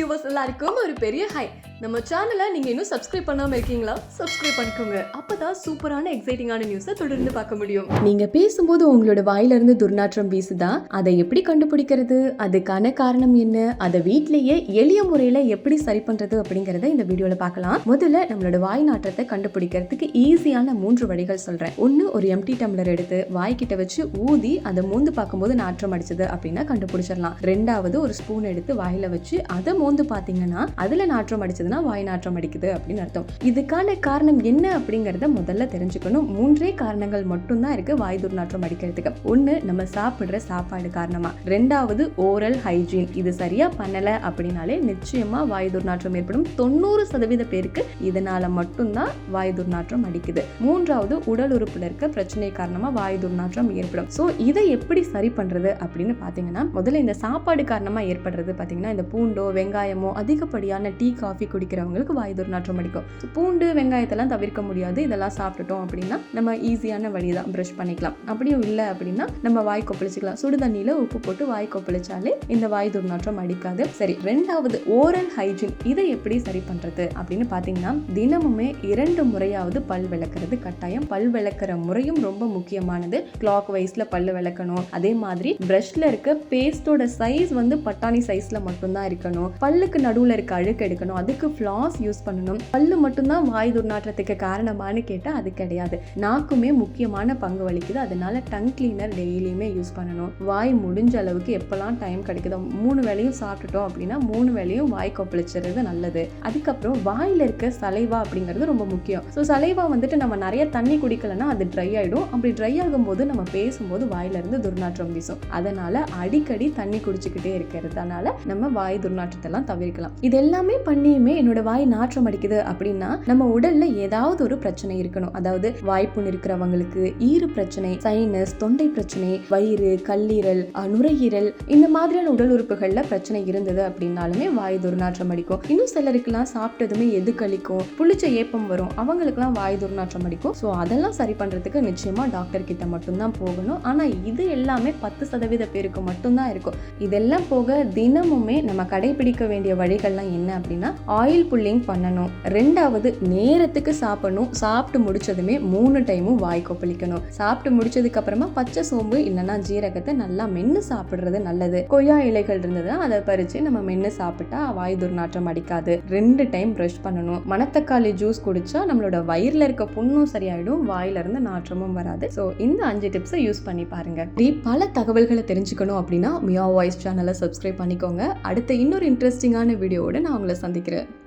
Viewers எல்லாருக்கும் ஒரு பெரிய ஹை. நம்ம சேனலை நீங்க இன்னும் சப்ஸ்கிரைப் பண்ணாம இருக்கீங்களா? சப்ஸ்கிரைப் பண்ணிக்கோங்க. அப்பதான் சூப்பரான எக்ஸைட்டிங்கான நியூஸை தொடர்ந்து பார்க்க முடியும். நீங்க பேசும்போது உங்களோட வாயிலிருந்து துர்நாற்றம் வீசுதா? அதை எப்படி கண்டுபிடிக்கிறது? அதுக்கான காரணம் என்ன? அதை வீட்லயே எளிய முறையில எப்படி சரி பண்றது அப்படிங்கறத இந்த வீடியோல பார்க்கலாம். முதல்ல நம்மளோட வாய் நாற்றத்தை கண்டுபிடிக்கிறதுக்கு ஈஸியான 3 வழிகள் சொல்றேன். ஒன்னு, ஒரு எம்டி டம்ளர் எடுத்து வாய்க்கிட்ட வச்சு ஊதி அதை மோந்து பார்க்கும்போது நாற்றம் அடிச்சது அப்படின்னா கண்டுபிடிச்சிடலாம். ரெண்டாவது, ஒரு ஸ்பூன் எடுத்து வாயில வச்சு அதை மோந்து பாத்தீங்கன்னா அதுல நாற்றம் அடிச்சதுன்னா வாய் நாற்றம் அடிக்குது அப்படின்னு அர்த்தம். இதுக்கான காரணம் என்ன அப்படிங்கறத முதல்ல தெரிஞ்சுக்கணும். 3 காரணங்கள் மட்டும்தான் இருக்கு வாய் துர்நாற்றம் அடிக்கிறதுக்கு. ஒன்னு, நம்ம சாப்பிடுற சாப்பாடு காரணமா. ரெண்டாவது, ஓரல் ஹைஜீன். இது சரியா பண்ணல அப்படின்னாலே நிச்சயமா வாய் துர்நாற்றம் ஏற்படும். 90% பேருக்கு இதனால மட்டும்தான் வாய் துர்நாற்றம் அடிக்குது. மூன்றாவது, உடல் உறுப்புல இருக்க பிரச்சனை காரணமா வாய் துர்நாற்றம் ஏற்படும். சோ இதை எப்படி சரி பண்றது அப்படின்னு பாத்தீங்கன்னா, முதல்ல இந்த சாப்பாடு காரணமா ஏற்படுறது பாத்தீங்கன்னா, இந்த பூண்டோ வெங்காயமோ அதிகப்படியான டீ காஃபி குடிக்கிறவங்களுக்கு வாய் துர்நாற்றம் அடிக்கும். பூண்டு வெங்காயத்தெல்லாம் தவிர்க்க முடியாது. இதெல்லாம் சாப்பிட்டுட்டோம் அப்படின்னா நம்ம ஈஸியான வழிதான், பிரஷ் பண்ணிக்கலாம். அப்படியும் இல்லை அப்படின்னா நம்ம வாய் கொப்பளிச்சுக்கலாம். சுடு தண்ணியில உப்பு போட்டு வாய் கொப்பளிச்சாலே இந்த வாய் துர்நாற்றம் அடிக்காது. சரி, ரெண்டாவது, ஓரல் ஹைஜீன். இதை எப்படி சரி பண்றது அப்படின்னு பாத்தீங்கன்னா, தினமுமே 2 முறையாவது பல் விளக்குறது கட்டாயம். பல் விளக்குற முறையும் ரொம்ப முக்கியமானது. கிளாக் வைஸ்ல பல்லு விளக்கணும். அதே மாதிரி பிரஷ்ல இருக்க பேஸ்டோட சைஸ் பட்டாணி சைஸ்ல மட்டும்தான் இருக்கணும். பல்லுக்கு நடுவுல இருக்க அழுக்கு எடுக்கணும். அதுக்கு ஃப்ளாஸ் யூஸ் பண்ணணும். பல்லு மட்டும்தான் வாய் துர்நாற்றத்துக்கு காரணமானு கேட்டா அது கிடையாது. நாக்குமே முக்கியமான பங்கு வகிக்குது. அதனால டங் கிளீனர் டெய்லியுமே யூஸ் பண்ணணும். வாய் முடிஞ்ச அளவுக்கு எப்பெல்லாம் டைம் கிடைக்குதோ 3 வேளையும் சாப்பிட்டுட்டோம் அப்படின்னா 3 வேளையும் வாய் கொப்பளிச்சுறது நல்லது. அதுக்கப்புறம் வாயில இருக்க சலைவா அப்படிங்கிறது ரொம்ப முக்கியம். ஸோ சலைவா நம்ம நிறைய தண்ணி குடிக்கலன்னா அது ட்ரை ஆயிடும். அப்படி ட்ரை ஆகும்போது நம்ம பேசும்போது வாயில இருந்து துர்நாற்றம் வீசும். அதனால அடிக்கடி தண்ணி குடிச்சுக்கிட்டே இருக்கிறதுனால நம்ம வாய் துர்நாற்றத்தை எல்லாம் தவிர்க்கலாம். இது எல்லாமே பண்ணியுமே என்னோட வாய் நாற்றம் அடிக்குது அப்படின்னா நம்ம உடல்ல ஏதாவது ஒரு பிரச்சனை இருக்கணும். அதாவது வாய்ப்புண் இருக்கிறவங்களுக்கு ஈறு பிரச்சனை, சைனஸ், தொண்டை பிரச்சனை, வயிறு, கல்லீரல், நுரையீரல் இந்த மாதிரியான உடல் உறுப்புகள்ல பிரச்சனை இருந்தது அப்படின்னாலுமே வாய் துர்நாற்றம் அடிக்கும். இன்னும் சிலருக்குலாம் சாப்பிட்டதுமே எது கழிக்கும், புளிச்ச ஏப்பம் வரும், அவங்களுக்குலாம் வாய் துர்நாற்றம் அடிக்கும். ஸோ அதெல்லாம் சரி பண்றதுக்கு நிச்சயமா டாக்டர் கிட்ட மட்டும்தான் போகணும். ஆனா இது எல்லாமே 10% பேருக்கு மட்டும்தான் இருக்கும். இதெல்லாம் போக தினமுமே நம்ம கடைபிடிக்க வேண்டிய வழிகள்லாம் என்ன அப்படின்னா, ஆயில் புல்லிங் பண்ணணும். ரெண்டாவது, நேரத்துக்கு சாப்பிடணும். சாப்பிட்டு முடிச்சதுமே 3 டைமும் வாய் கொப்பளிக்கணும். சாப்பிட்டு முடிச்சதுக்கு அப்புறமா பச்சை சோம்பு இல்லைன்னா ஜீரகத்தை நல்லா மென்னு சாப்பிடுறது நல்லது. கொய்யா இலைகள் இருந்ததுன்னா அதை பறிச்சு நம்ம மென்னு சாப்பிட்டா வாய் துர்நாற்றம் அடிக்காது. 2 டைம் பிரஷ் பண்ணணும். மணத்தக்காளி ஜூஸ் குடிச்சா நம்மளோட வயிறுல இருக்க புண்ணும் சரியாயிடும், வாயில இருந்து நாற்றமும் வராது. ஸோ இந்த 5 டிப்ஸை யூஸ் பண்ணி பாருங்க. பல தகவல்களை தெரிஞ்சுக்கணும் அப்படின்னா மியா வாய்ஸ் சேனலை சப்ஸ்கிரைப் பண்ணிக்கோங்க. அடுத்த இன்னொரு இன்ட்ரெஸ்டிங்கான வீடியோவோட நான் உங்களை சந்திக்கிறேன்.